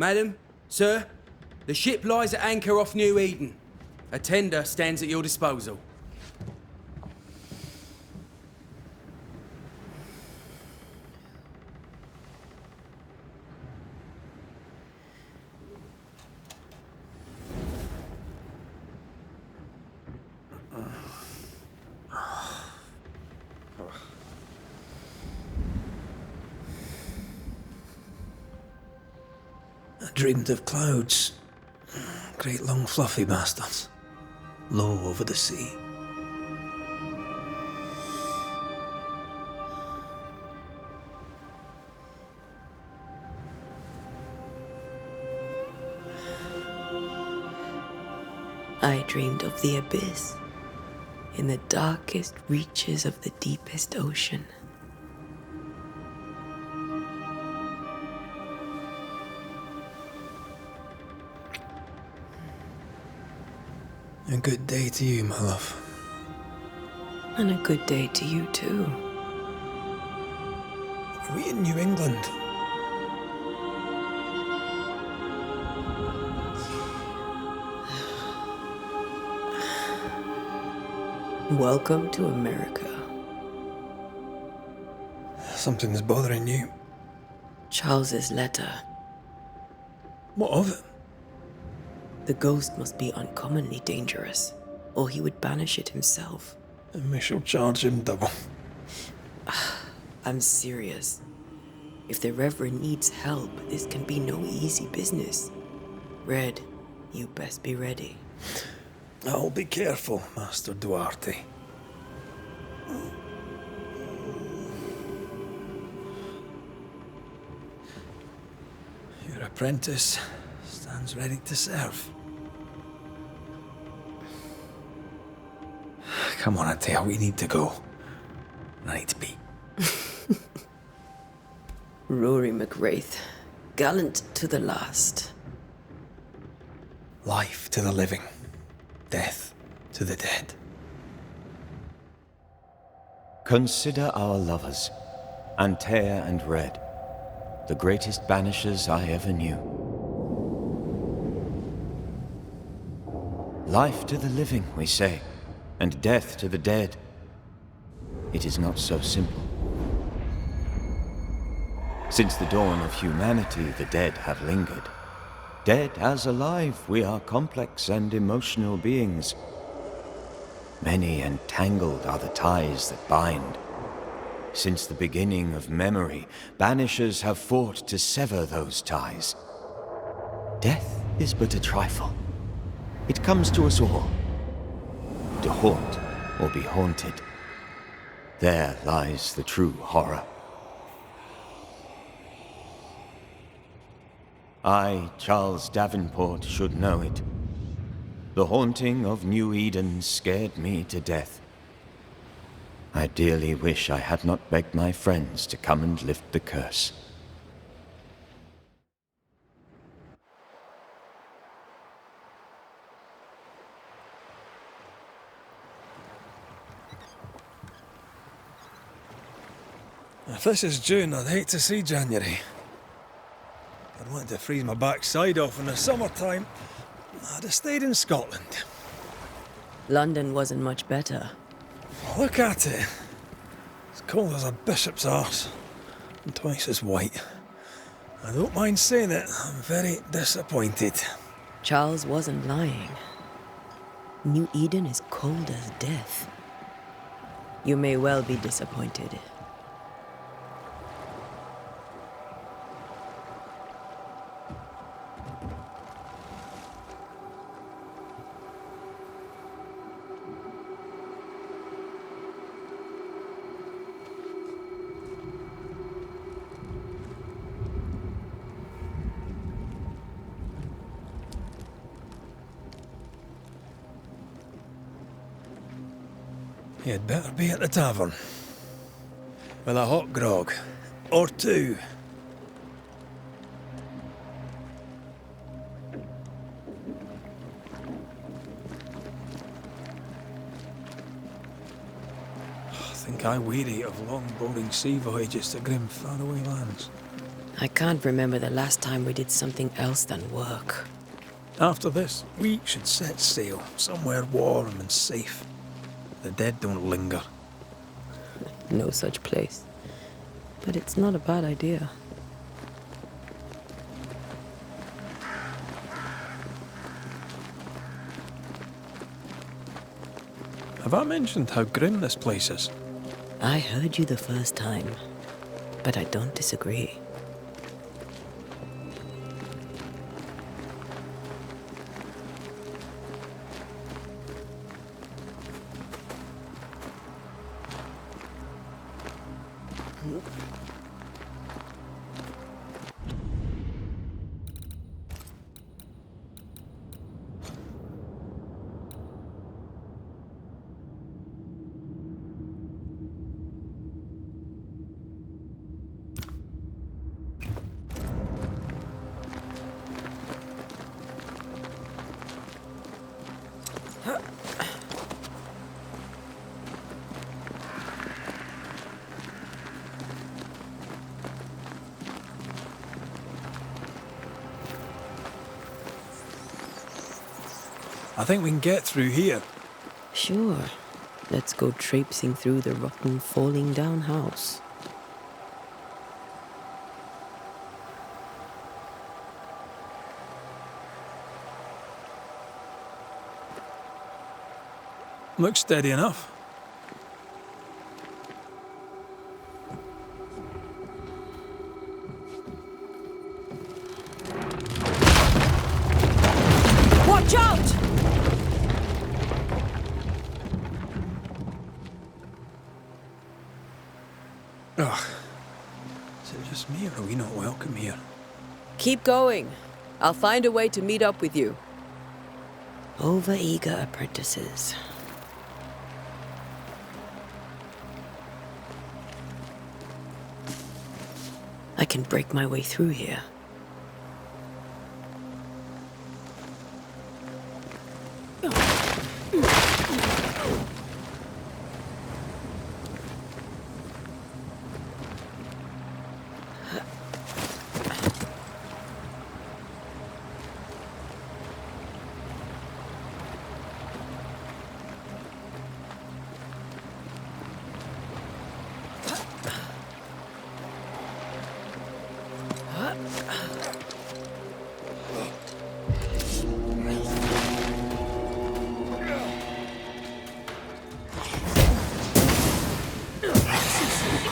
Madam, sir, the ship lies at anchor off New Eden. A tender stands at your disposal. I dreamed of clouds. Great long fluffy bastards. Low over the sea. I dreamed of the abyss, in the darkest reaches of the deepest ocean. A good day to you, my love. And a good day to you, too. Are we in New England? Welcome to America. Something's bothering you. Charles's letter. What of it? The ghost must be uncommonly dangerous, or he would banish it himself. And we shall charge him double. I'm serious. If the Reverend needs help, this can be no easy business. Red, you best be ready. I'll be careful, Master Duarte. Your apprentice stands ready to serve. Come on, Antea, we need to go. I need to be. Red Mac Raith, gallant to the last. Life to the living, death to the dead. Consider our lovers, Antea and Red, the greatest banishers I ever knew. Life to the living, we say, and death to the dead. It is not so simple. Since the dawn of humanity, the dead have lingered. Dead as alive, we are complex and emotional beings. Many and tangled are the ties that bind. Since the beginning of memory, banishers have fought to sever those ties. Death is but a trifle. It comes to us all. To haunt or be haunted. There lies the true horror. I, Charles Davenport, should know it. The haunting of New Eden scared me to death. I dearly wish I had not begged my friends to come and lift the curse. If this is June, I'd hate to see January. I'd want to freeze my backside off in the summertime. I'd have stayed in Scotland. London wasn't much better. Look at it. It's cold as a bishop's arse, and twice as white. I don't mind saying it, I'm very disappointed. Charles wasn't lying. New Eden is cold as death. You may well be disappointed. You'd better be at the tavern. With a hot grog. Or two. I think I weary of long, boring sea voyages to grim, faraway lands. I can't remember the last time we did something else than work. After this, we should set sail somewhere warm and safe. The dead don't linger. No such place. But it's not a bad idea. Have I mentioned how grim this place is? I heard you the first time, but I don't disagree. I think we can get through here. Sure. Let's go traipsing through the rotten, falling down house. Looks steady enough. Watch out! Ugh. Is it just me, or are we not welcome here? Keep going. I'll find a way to meet up with you. Over-eager apprentices. I can break my way through here.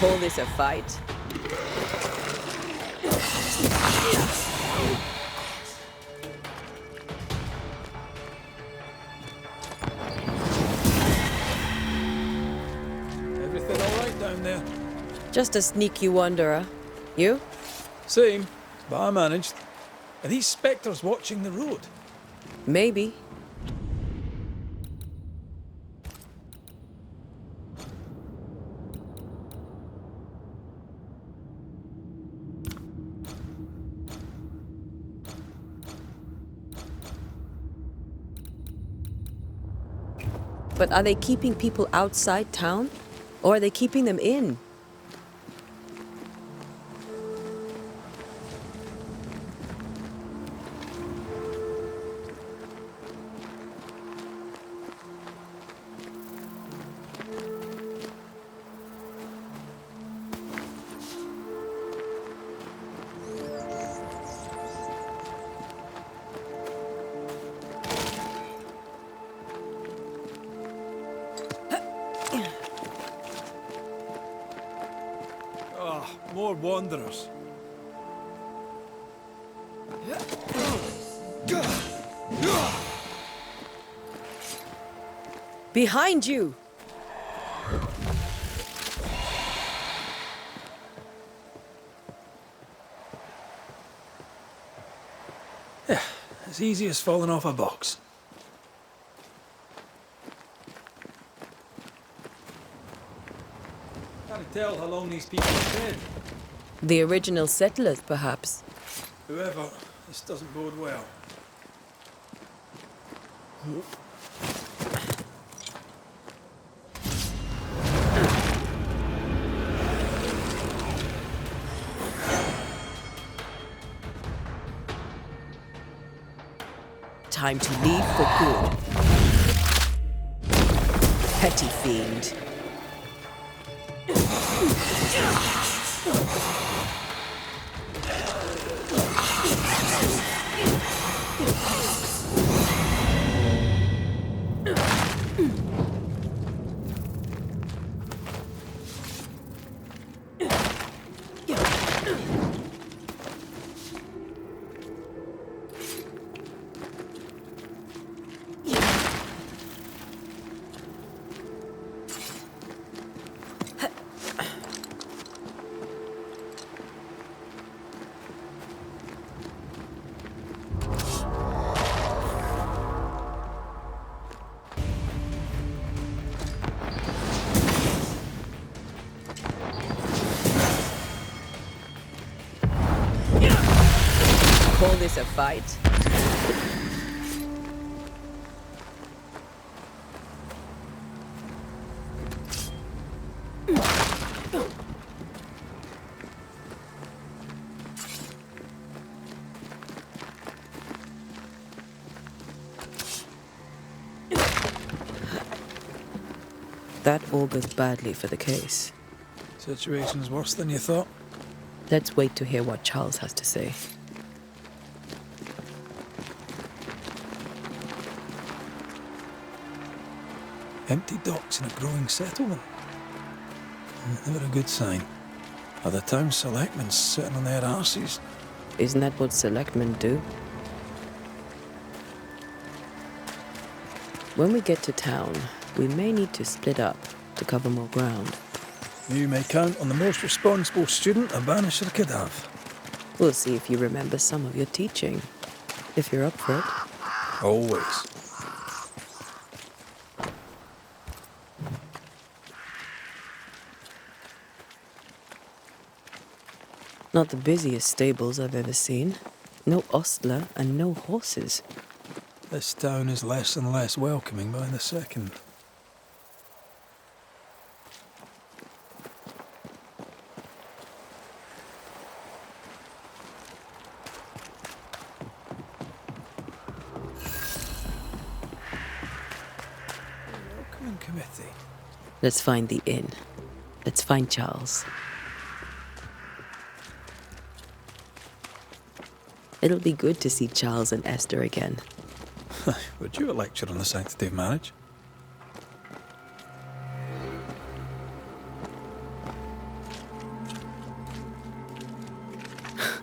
Call this a fight? Everything all right down there? Just a sneaky wanderer. You? Same, but I managed. Are these spectres watching the road? Maybe. But are they keeping people outside town? Or are they keeping them in? More wanderers. Behind you! Yeah, as easy as falling off a box. Can't tell how long these people are dead. The original settlers, perhaps. Whoever, this doesn't bode well. time to leave for good. Petty fiend. Call this a fight? That augurs badly for the case. Situation's worse than you thought. Let's wait to hear what Charles has to say. Empty docks in a growing settlement. Never a good sign. Are the town selectmen sitting on their arses? Isn't that what selectmen do? When we get to town, we may need to split up to cover more ground. You may count on the most responsible student a Banisher could have. We'll see if you remember some of your teaching, if you're up for it. Always. Not the busiest stables I've ever seen. No ostler and no horses. This town is less and less welcoming by the second. Welcoming committee. Let's find the inn. Let's find Charles. It'll be good to see Charles and Esther again. Would you a lecture on the sanctity of marriage?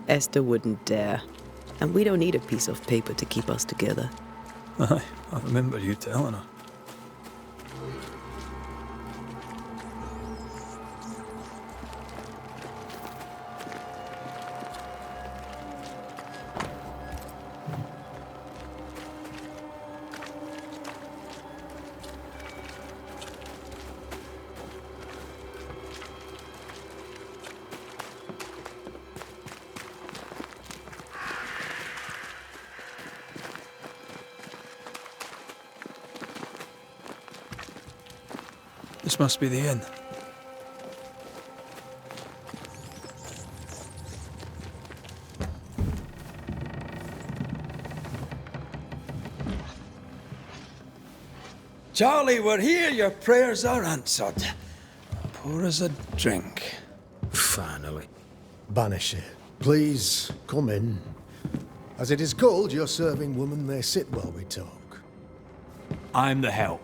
Esther wouldn't dare. And we don't need a piece of paper to keep us together. Aye, I remember you telling her. This must be the inn. Charlie, we're here. Your prayers are answered. Pour us a drink. Finally. Banisher, please come in. As it is cold, your serving woman may sit while we talk. I'm the help.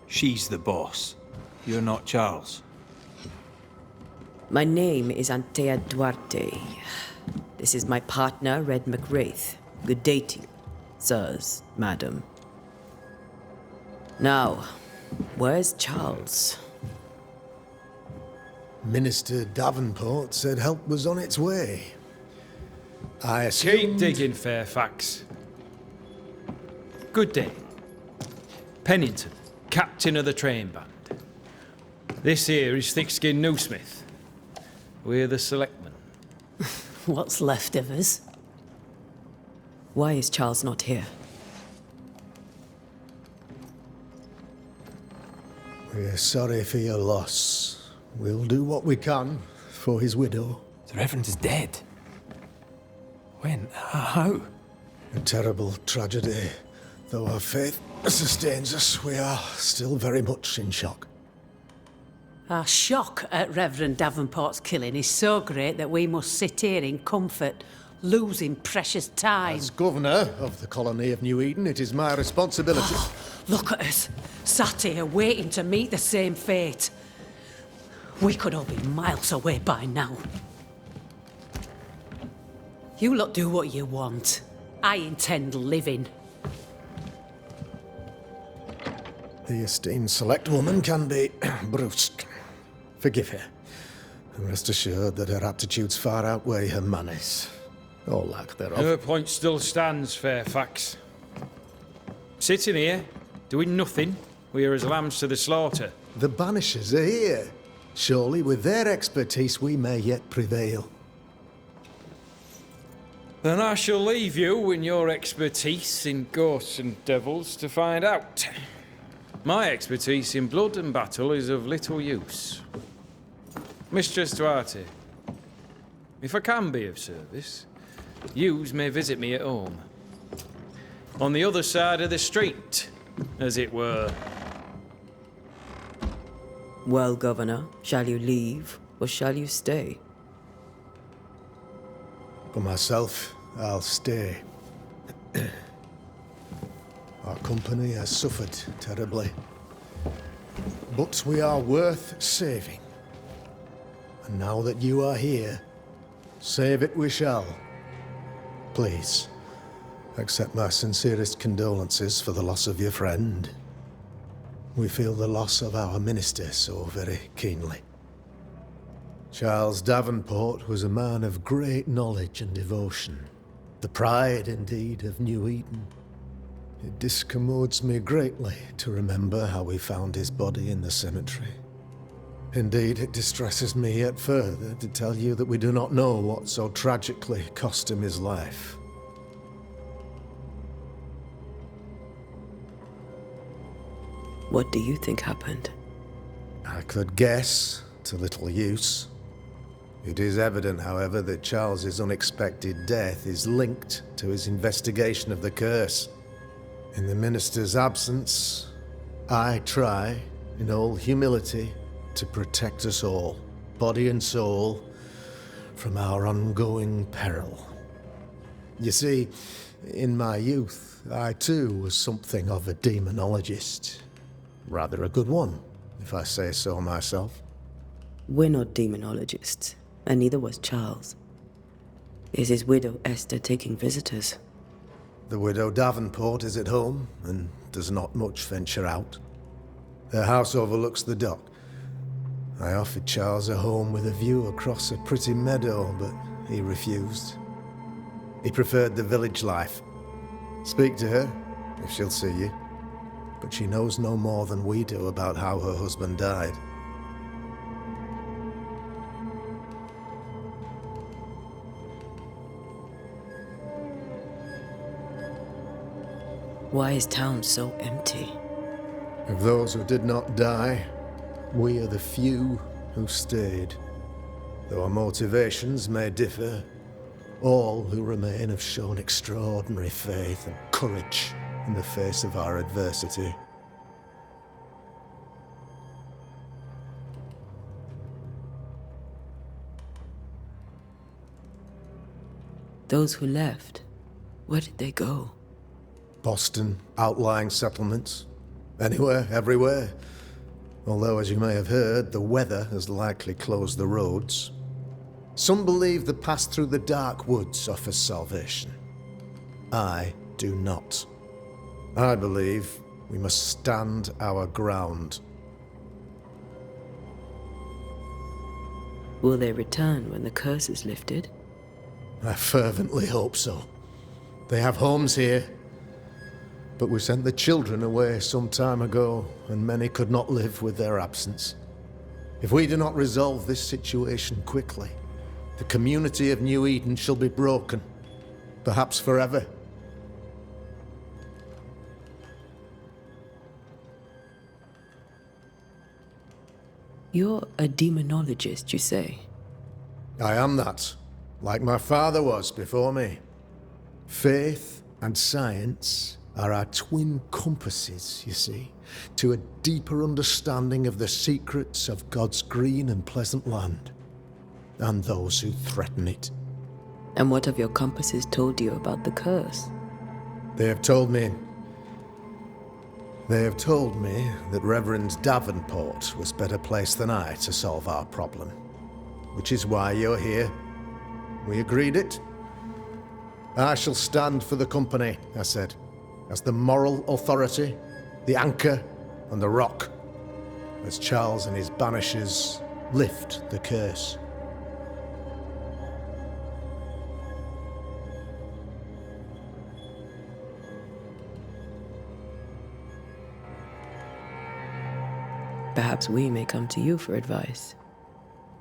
She's the boss. You're not Charles. My name is Antea Duarte. This is my partner, Red Mac Raith. Good day to you, sirs, madam. Now, where's Charles? Minister Davenport said help was on its way. I assumed... Keep digging, Fairfax. Good day. Pennington, captain of the train band. This here is thick-skinned Newsmith. We're the selectmen. What's left of us? Why is Charles not here? We're sorry for your loss. We'll do what we can for his widow. The Reverend is dead. When? How? A terrible tragedy. Though our faith sustains us, we are still very much in shock. Our shock at Reverend Davenport's killing is so great that we must sit here in comfort, losing precious time. As governor of the colony of New Eden, it is my responsibility. Look at us, sat here waiting to meet the same fate. We could all be miles away by now. You lot do what you want. I intend living. The esteemed select woman can be brusque. Forgive her. And rest assured that her aptitudes far outweigh her manners. Or lack thereof. Her point still stands, Fairfax. Sitting here, doing nothing, we are as lambs to the slaughter. The Banishers are here. Surely with their expertise we may yet prevail. Then I shall leave you in your expertise in ghosts and devils to find out. My expertise in blood and battle is of little use. Mistress Duarte, if I can be of service, yous may visit me at home. On the other side of the street, as it were. Well, Governor, shall you leave or shall you stay? For myself, I'll stay. Our company has suffered terribly. But we are worth saving. And now that you are here, save it we shall. Please, accept my sincerest condolences for the loss of your friend. We feel the loss of our minister so very keenly. Charles Davenport was a man of great knowledge and devotion. The pride, indeed, of New Eden. It discommodes me greatly to remember how we found his body in the cemetery. Indeed, it distresses me yet further to tell you that we do not know what so tragically cost him his life. What do you think happened? I could guess, to little use. It is evident, however, that Charles's unexpected death is linked to his investigation of the curse. In the minister's absence, I try, in all humility, to protect us all, body and soul, from our ongoing peril. You see, in my youth, I too was something of a demonologist. Rather a good one, if I say so myself. We're not demonologists, and neither was Charles. Is his widow Esther taking visitors? The widow Davenport is at home, and does not much venture out. Her house overlooks the dock. I offered Charles a home with a view across a pretty meadow, but he refused. He preferred the village life. Speak to her, if she'll see you. But she knows no more than we do about how her husband died. Why is town so empty? Of those who did not die, we are the few who stayed. Though our motivations may differ, all who remain have shown extraordinary faith and courage in the face of our adversity. Those who left, where did they go? Boston, outlying settlements. Anywhere, everywhere. Although, as you may have heard, the weather has likely closed the roads. Some believe the path through the dark woods offers salvation. I do not. I believe we must stand our ground. Will they return when the curse is lifted? I fervently hope so. They have homes here. But we sent the children away some time ago, and many could not live with their absence. If we do not resolve this situation quickly, the community of New Eden shall be broken, perhaps forever. You're a demonologist, you say? I am that, like my father was before me. Faith and science are our twin compasses, you see, to a deeper understanding of the secrets of God's green and pleasant land, and those who threaten it. And what have your compasses told you about the curse? They have told me that Reverend Davenport was better placed than I to solve our problem, which is why you're here. We agreed it. I shall stand for the company, I said, as the moral authority, the anchor, and the rock, as Charles and his Banishers lift the curse. Perhaps we may come to you for advice.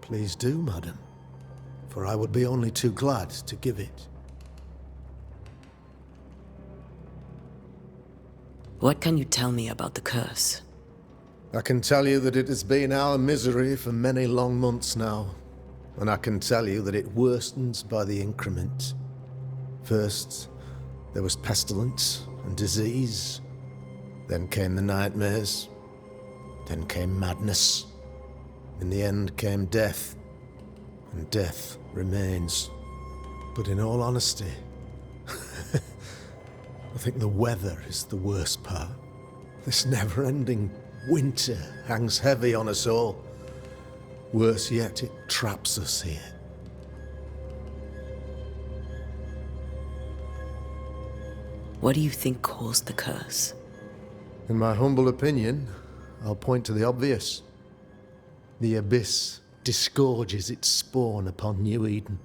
Please do, madam, for I would be only too glad to give it. What can you tell me about the curse? I can tell you that it has been our misery for many long months now, and I can tell you that it worstens by the increment. First, there was pestilence and disease. Then came the nightmares. Then came madness. In the end came death, and death remains. But in all honesty, I think the weather is the worst part. This never-ending winter hangs heavy on us all. Worse yet, it traps us here. What do you think caused the curse? In my humble opinion, I'll point to the obvious. The abyss disgorges its spawn upon New Eden,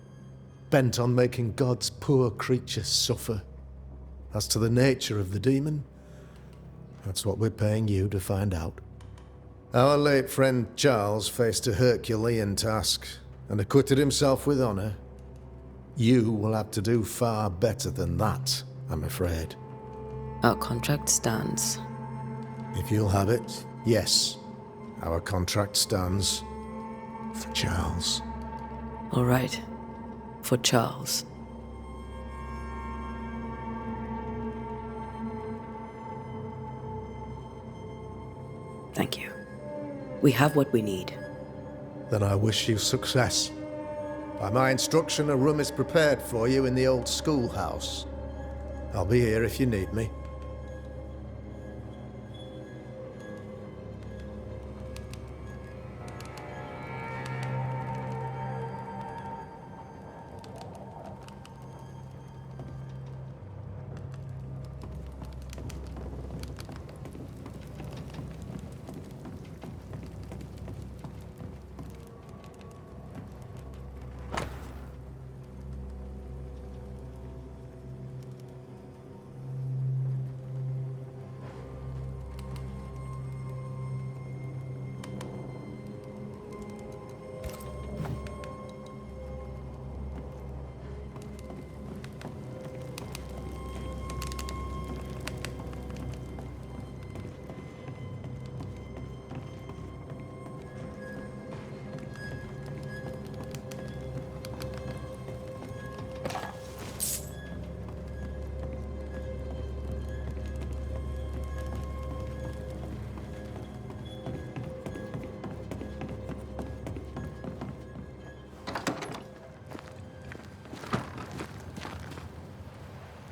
bent on making God's poor creatures suffer. As to the nature of the demon, that's what we're paying you to find out. Our late friend Charles faced a Herculean task and acquitted himself with honor. You will have to do far better than that, I'm afraid. Our contract stands. If you'll have it, yes, our contract stands for Charles. All right. For Charles. Thank you. We have what we need. Then I wish you success. By my instruction, a room is prepared for you in the old schoolhouse. I'll be here if you need me.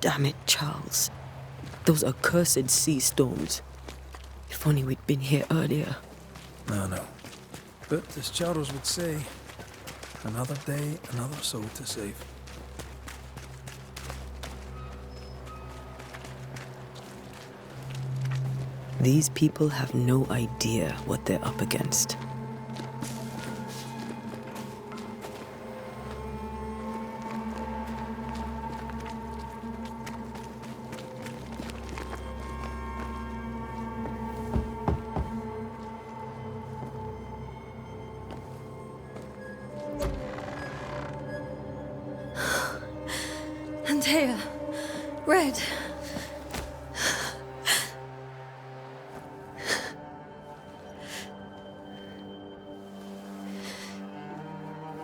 Damn it, Charles. Those accursed sea storms. If only we'd been here earlier. No. But as Charles would say, another day, another soul to save. These people have no idea what they're up against. Antea, Red.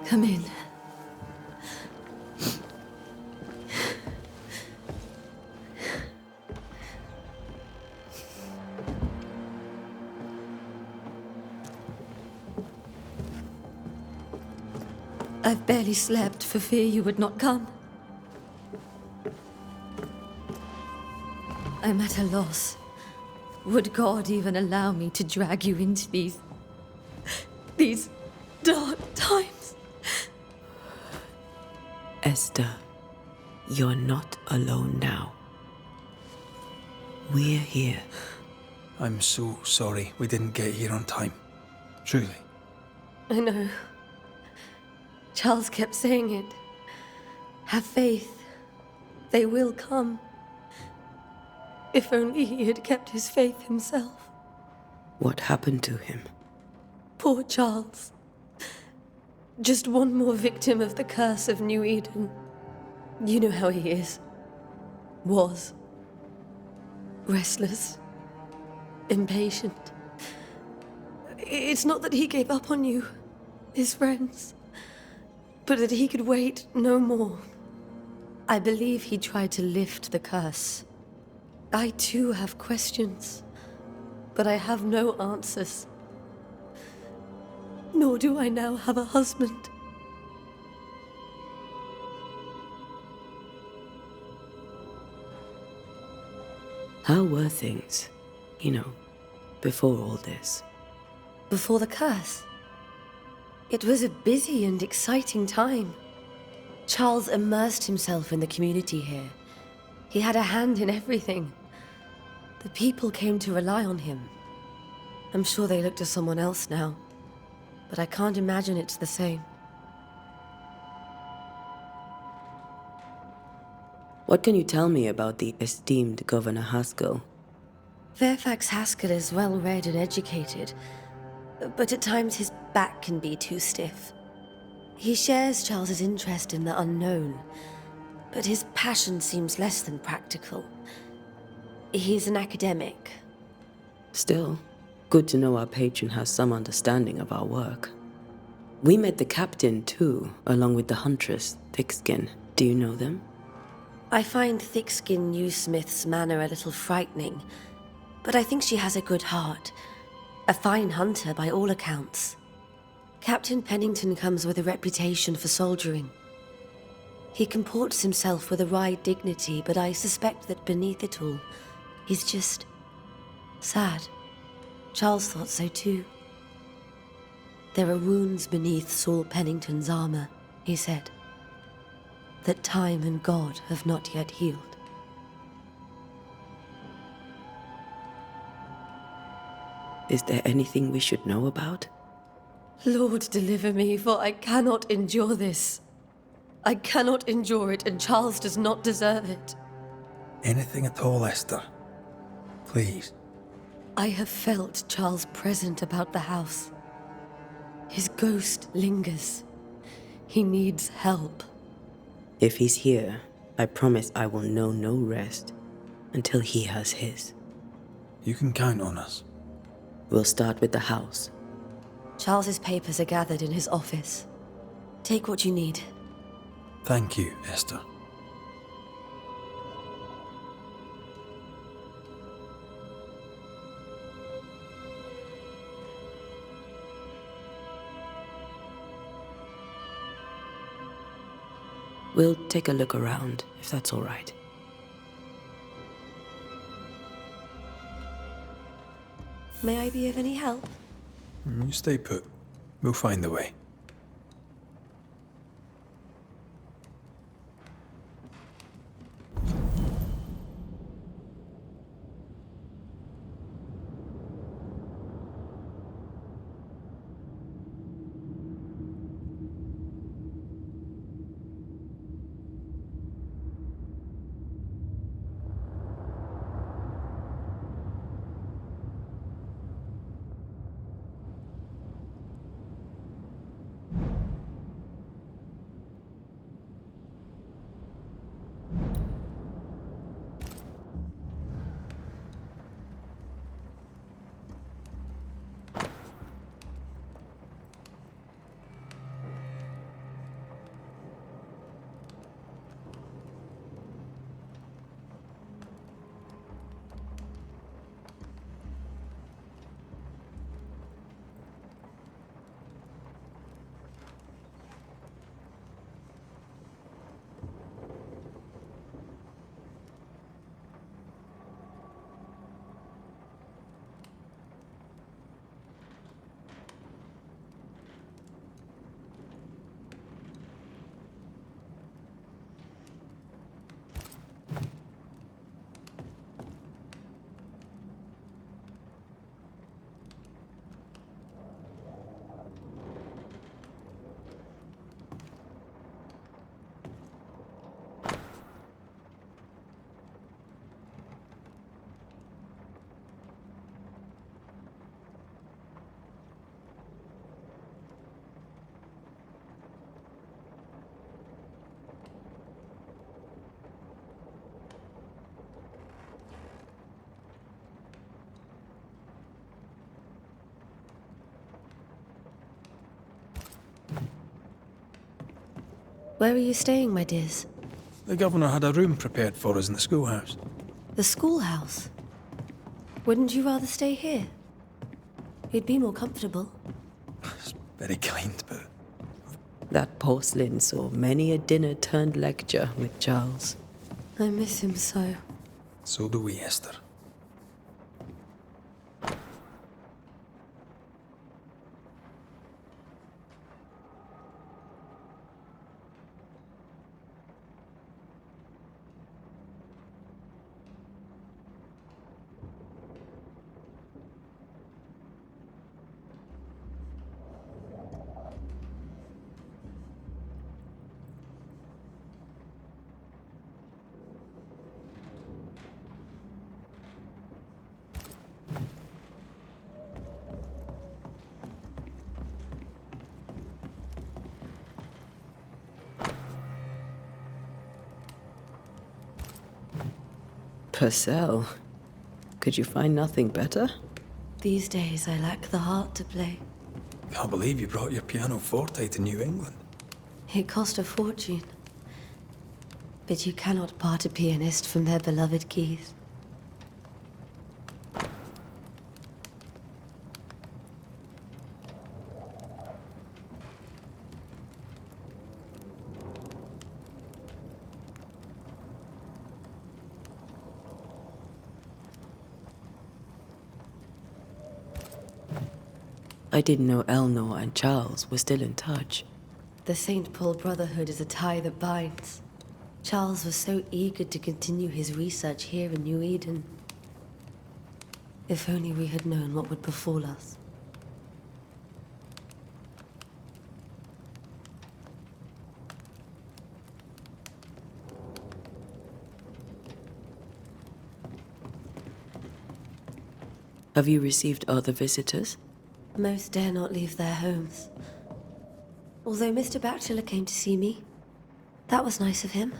Come in. I've barely slept for fear you would not come. I'm at a loss. Would God even allow me to drag you into these dark times? Esther, you're not alone now. We're here. I'm so sorry we didn't get here on time. Truly. I know. Charles kept saying it. Have faith. They will come. If only he had kept his faith himself. What happened to him? Poor Charles. Just one more victim of the curse of New Eden. You know how he is. Was. Restless. Impatient. It's not that he gave up on you, his friends, but that he could wait no more. I believe he tried to lift the curse. I too have questions, but I have no answers. Nor do I now have a husband. How were things, before all this? Before the curse? It was a busy and exciting time. Charles immersed himself in the community here. He had a hand in everything. The people came to rely on him. I'm sure they look to someone else now, but I can't imagine it's the same. What can you tell me about the esteemed Governor Haskell? Fairfax Haskell is well-read and educated, but at times his back can be too stiff. He shares Charles's interest in the unknown, but his passion seems less than practical. He's an academic. Still, good to know our patron has some understanding of our work. We met the captain, too, along with the huntress, Thickskin. Do you know them? I find Thickskin Newsmith's manner a little frightening, but I think she has a good heart. A fine hunter by all accounts. Captain Pennington comes with a reputation for soldiering. He comports himself with a wry dignity, but I suspect that beneath it all, he's just sad. Charles thought so too. There are wounds beneath Saul Pennington's armor, he said, that time and God have not yet healed. Is there anything we should know about? Lord, deliver me, for I cannot endure this. I cannot endure it, and Charles does not deserve it. Anything at all, Esther. Please. I have felt Charles present about the house. His ghost lingers. He needs help. If he's here, I promise I will know no rest until he has his. You can count on us. We'll start with the house. Charles's papers are gathered in his office. Take what you need. Thank you, Esther. We'll take a look around, if that's all right. May I be of any help? You stay put. We'll find the way. Where are you staying, my dears? The governor had a room prepared for us in the schoolhouse. The schoolhouse? Wouldn't you rather stay here? You'd be more comfortable. It's very kind, but That porcelain saw many a dinner turned lecture with Charles. I miss him so. so do we, Esther. Purcell, could you find nothing better? These days, I lack the heart to play. Can't believe you brought your pianoforte to New England. It cost a fortune. But you cannot part a pianist from their beloved keys. I didn't know Eleanor and Charles were still in touch. The St. Paul Brotherhood is a tie that binds. Charles was so eager to continue his research here in New Eden. If only we had known what would befall us. Have you received other visitors? Most dare not leave their homes. Although Mr. Bachelor came to see me. That was nice of him.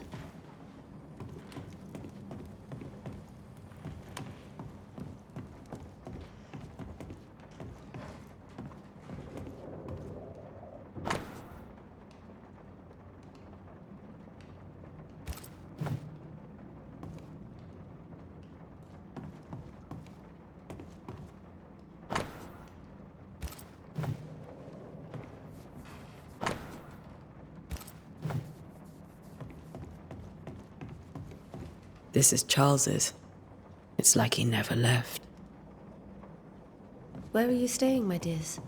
This is Charles's. It's like he never left. Where are you staying, my dears?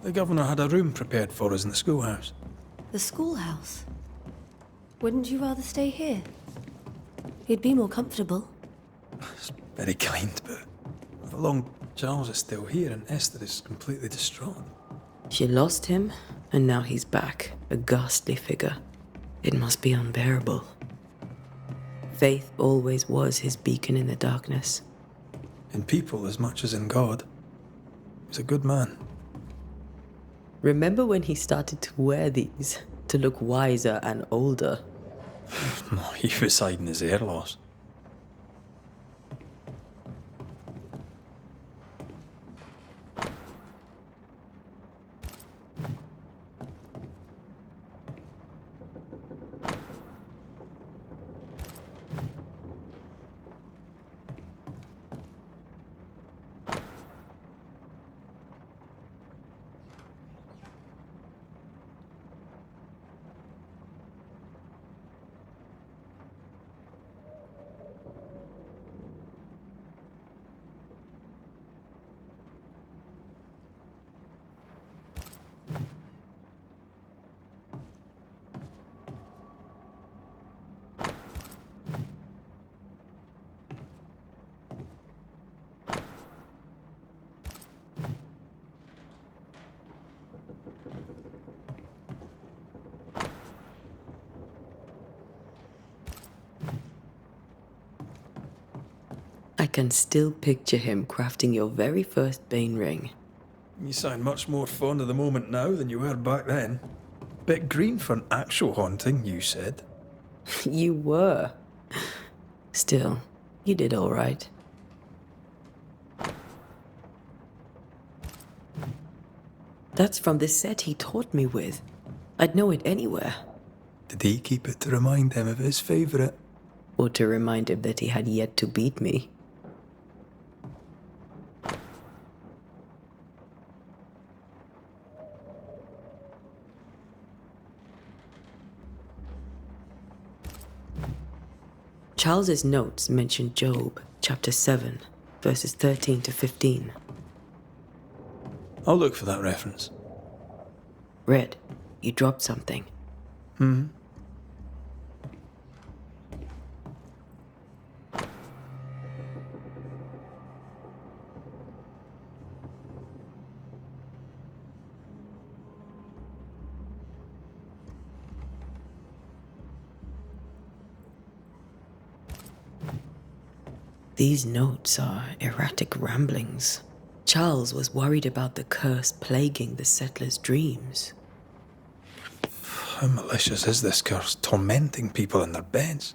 The governor had a room prepared for us in the schoolhouse. The schoolhouse? Wouldn't you rather stay here? You'd be more comfortable. It's very kind, but for long, Charles is still here and Esther is completely distraught. She lost him, and now he's back, a ghastly figure. It must be unbearable. Faith always was his beacon in the darkness. In people as much as in God. He's a good man. Remember when he started to wear these to look wiser and older? He was hiding his hair loss. I can still picture him crafting your very first Bane ring. You sound much more fond of the moment now than you were back then. Bit green for an actual haunting, you said. You were. Still, you did all right. That's from the set he taught me with. I'd know it anywhere. Did he keep it to remind him of his favourite? Or to remind him that he had yet to beat me. Charles's notes mention Job, chapter 7, verses 13 to 15. I'll look for that reference. Red, you dropped something. These notes are erratic ramblings. Charles was worried about the curse plaguing the settlers' dreams. How malicious is this curse, tormenting people in their beds?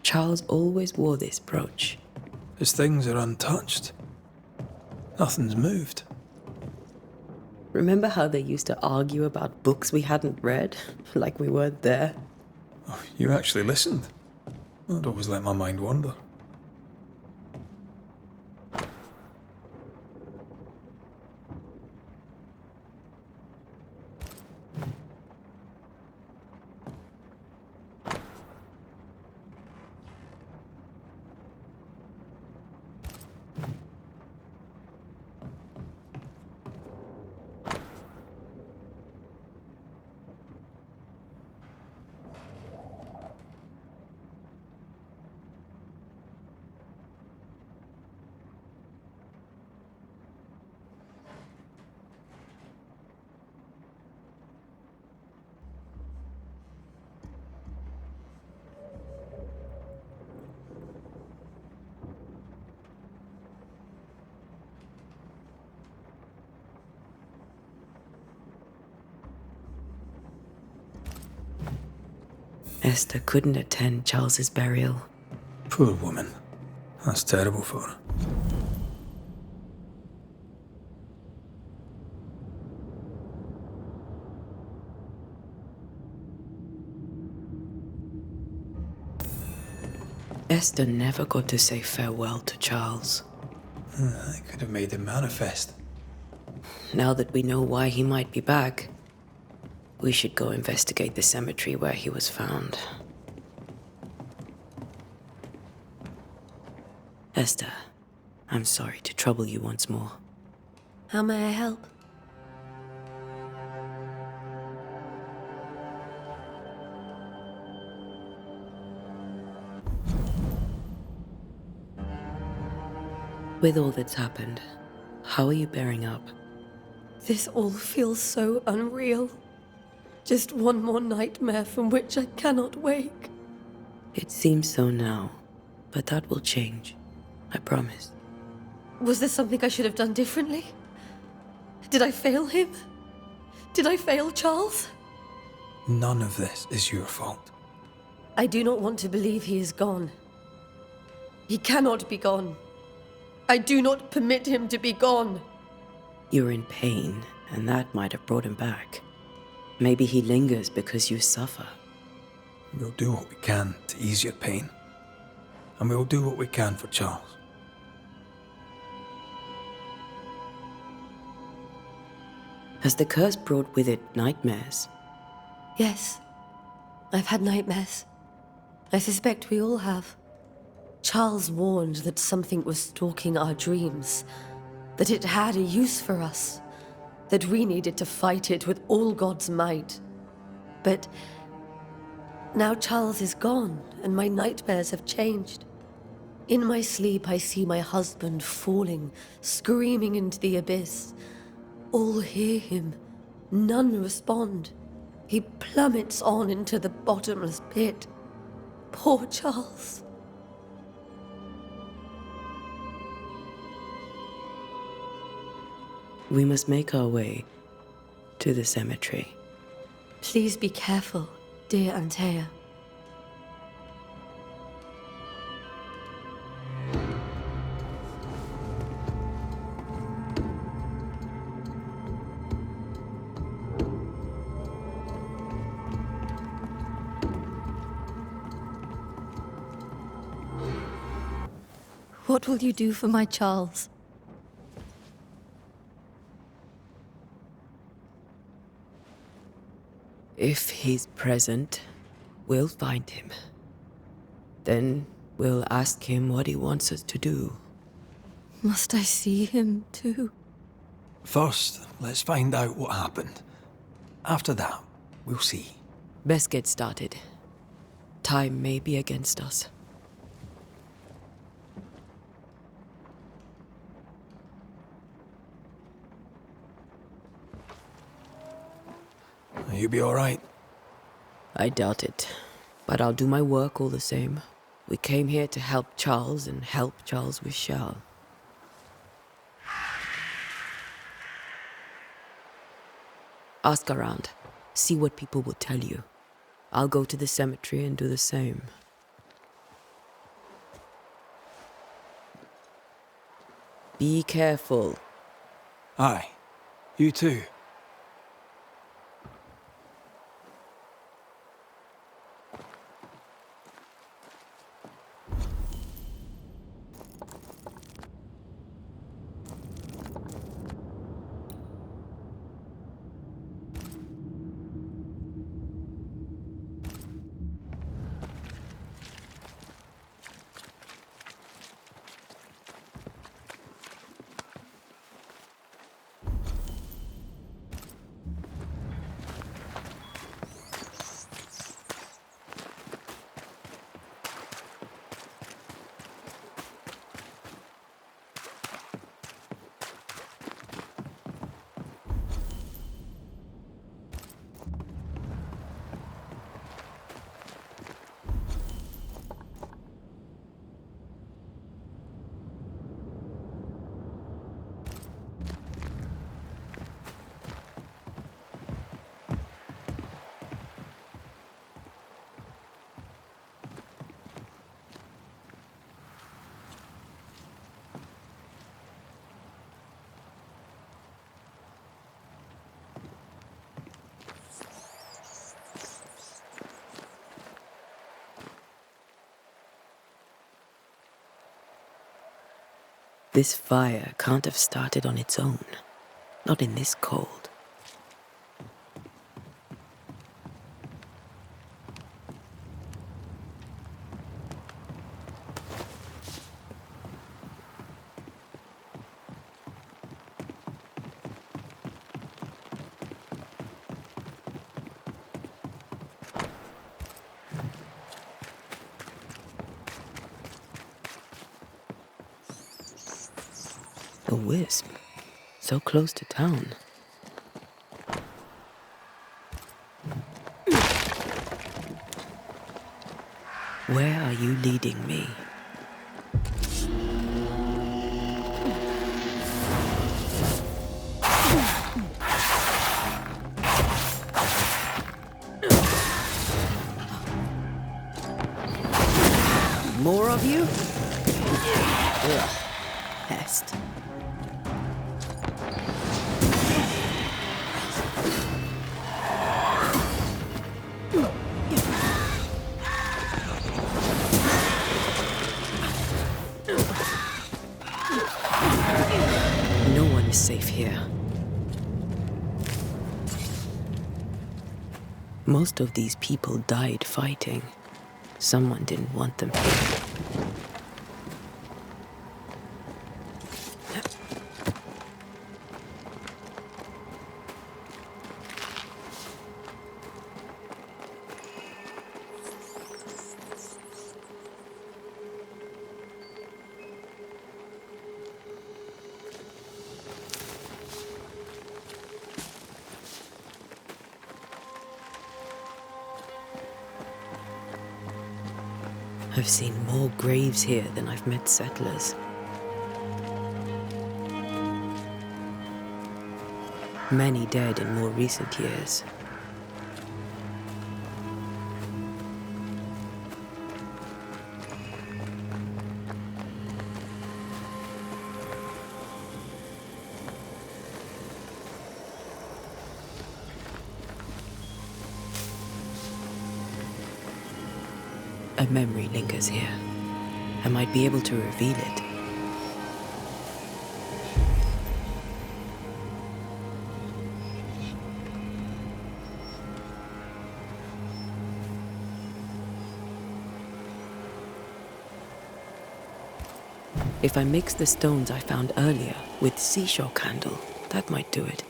Charles always wore this brooch. His things are untouched. Nothing's moved. Remember how they used to argue about books we hadn't read? Like we weren't there? Oh, you actually listened? I'd always let my mind wander. Esther couldn't attend Charles's burial. Poor woman. That's terrible for her. Esther never got to say farewell to Charles. I could have made him manifest. Now that we know why he might be back, we should go investigate the cemetery where he was found. Esther, I'm sorry to trouble you once more. How may I help? With all that's happened, how are you bearing up? This all feels so unreal. Just one more nightmare from which I cannot wake. It seems so now, but that will change. I promise. Was there something I should have done differently? Did I fail him? Did I fail, Charles? None of this is your fault. I do not want to believe he is gone. He cannot be gone. I do not permit him to be gone. You're in pain, and that might have brought him back. Maybe he lingers because you suffer. We'll do what we can to ease your pain. And we'll do what we can for Charles. Has the curse brought with it nightmares? Yes. I've had nightmares. I suspect we all have. Charles warned that something was stalking our dreams, that it had a use for us, that we needed to fight it with all God's might. But now Charles is gone, and my nightmares have changed. In my sleep, I see my husband falling, screaming into the abyss. All hear him. None respond. He plummets on into the bottomless pit. Poor Charles. We must make our way to the cemetery. Please be careful, dear Antea. What will you do for my Charles? If he's present, we'll find him. Then we'll ask him what he wants us to do. Must I see him too? First, let's find out what happened. After that, we'll see. Best get started. Time may be against us. You be all right? I doubt it, but I'll do my work all the same. We came here to help Charles, and help Charles we shall. Ask around. See what people will tell you. I'll go to the cemetery and do the same. Be careful. Aye. You too. This fire can't have started on its own. Not in this cold. A wisp, so close to town. Where are you leading me? more of you? Ugh, pest. No one is safe here. Most of these people died fighting. Someone didn't want them here. I've seen more graves here than I've met settlers. Many dead in more recent years. A memory lingers here. I might be able to reveal it. If I mix the stones I found earlier with seashore candle, that might do it.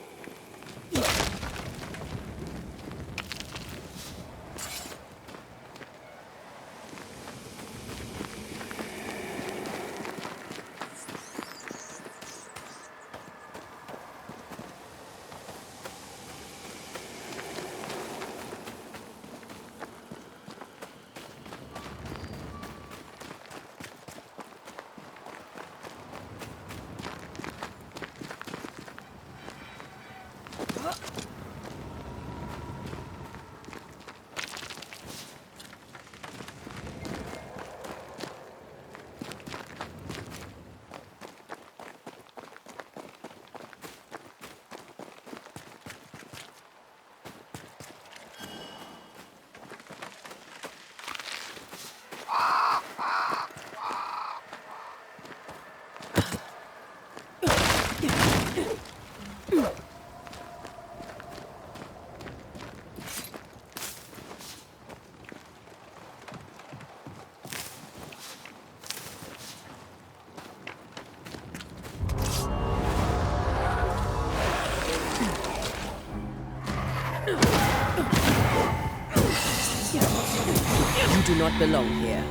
You do not belong here.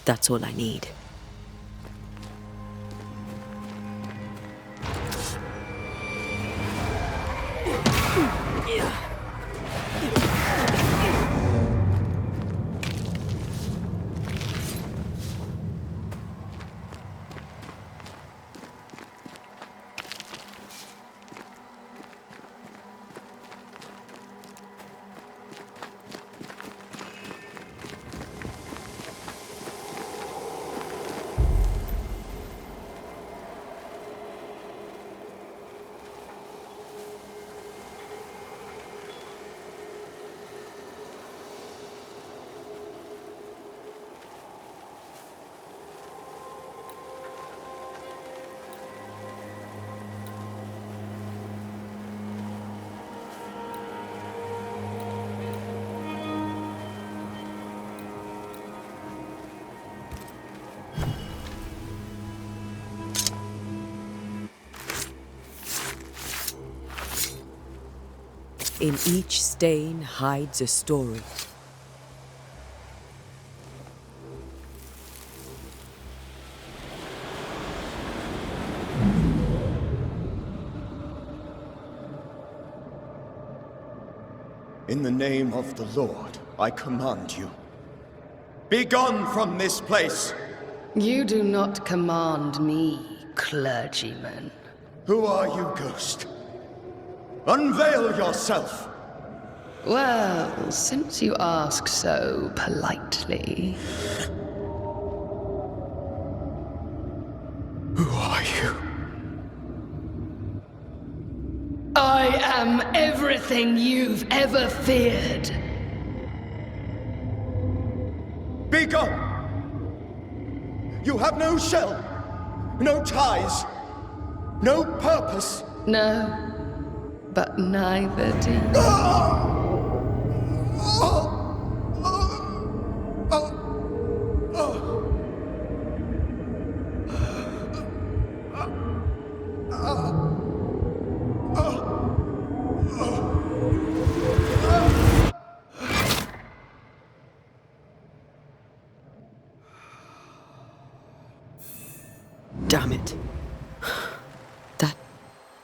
That's all I need. In each stain hides a story. In the name of the Lord, I command you. Be gone from this place! You do not command me, clergyman. Who are you, ghost? Unveil yourself! Well, since you ask so politely... Who are you? I am everything you've ever feared. Be gone! You have no shell, no ties, no purpose. No, but neither do you. Damn it. That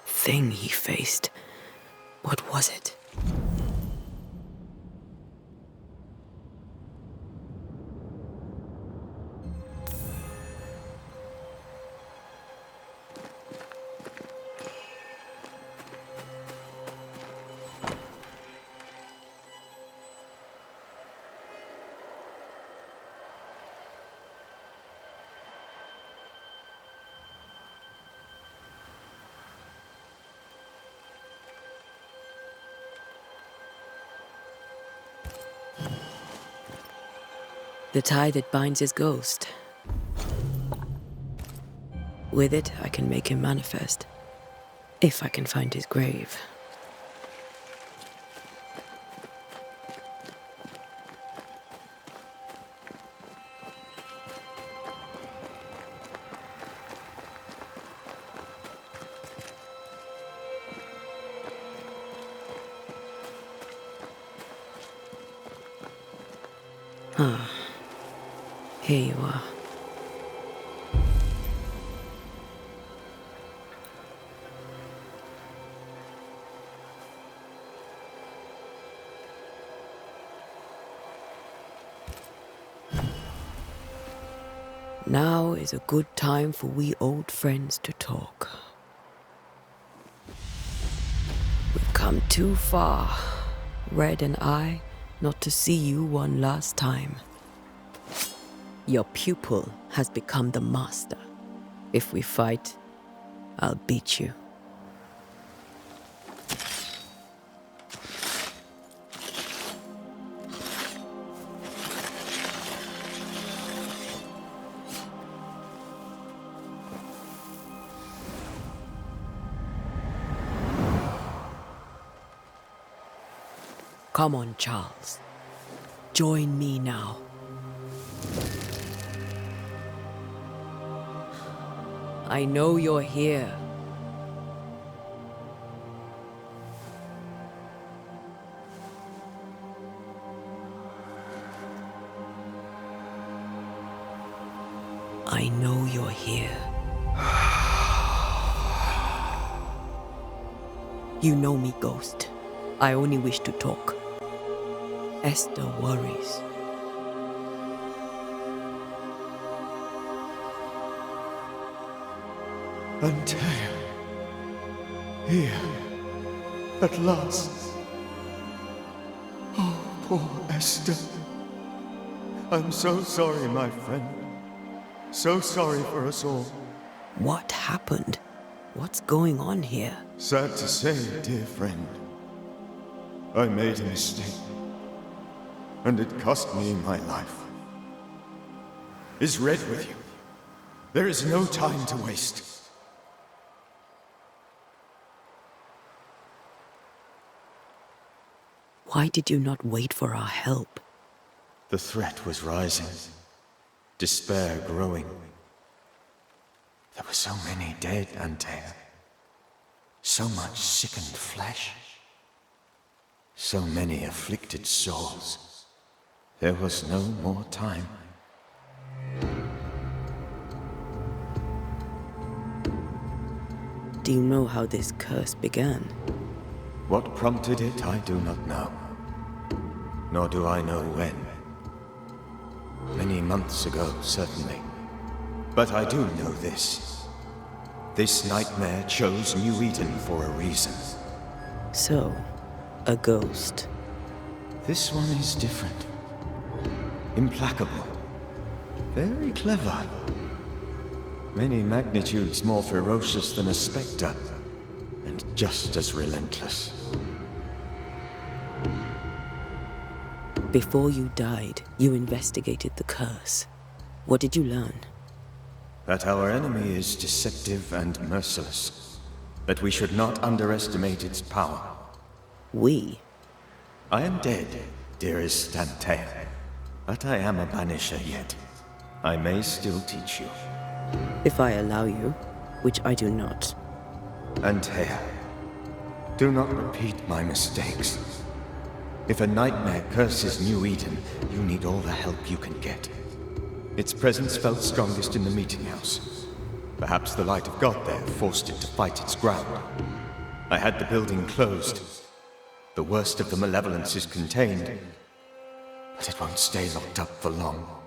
thing he faced. What was it? The tie that binds his ghost. With it, I can make him manifest. If I can find his grave. Ah. Here you are. Now is a good time for we old friends to talk. We've come too far, Red and I, not to see you one last time. Your pupil has become the master. If we fight, I'll beat you. Come on, Charles. Join me now. I know you're here. I know you're here. You know me, Ghost. I only wish to talk. Esther worries. Antea. Here. At last. Oh, poor Esther. I'm so sorry, my friend. So sorry for us all. What happened? What's going on here? Sad to say, dear friend. I made a mistake. And it cost me my life. Is Red with you? There is no time to waste. Why did you not wait for our help? The threat was rising. Despair growing. There were so many dead, Antea. So much sickened flesh. So many afflicted souls. There was no more time. Do you know how this curse began? What prompted it, I do not know. Nor do I know when. Many months ago, certainly. But I do know this. This nightmare chose New Eden for a reason. So, a ghost. This one is different. Implacable. Very clever. Many magnitudes more ferocious than a spectre, and just as relentless. Before you died, you investigated the curse. What did you learn? That our enemy is deceptive and merciless. That we should not underestimate its power. We? I am dead, dearest Antea. But I am a Banisher yet. I may still teach you. If I allow you, which I do not. Antea, do not repeat my mistakes. If a nightmare curses New Eden, you need all the help you can get. Its presence felt strongest in the meeting house. Perhaps the light of God there forced it to fight its ground. I had the building closed. The worst of the malevolence is contained, but it won't stay locked up for long.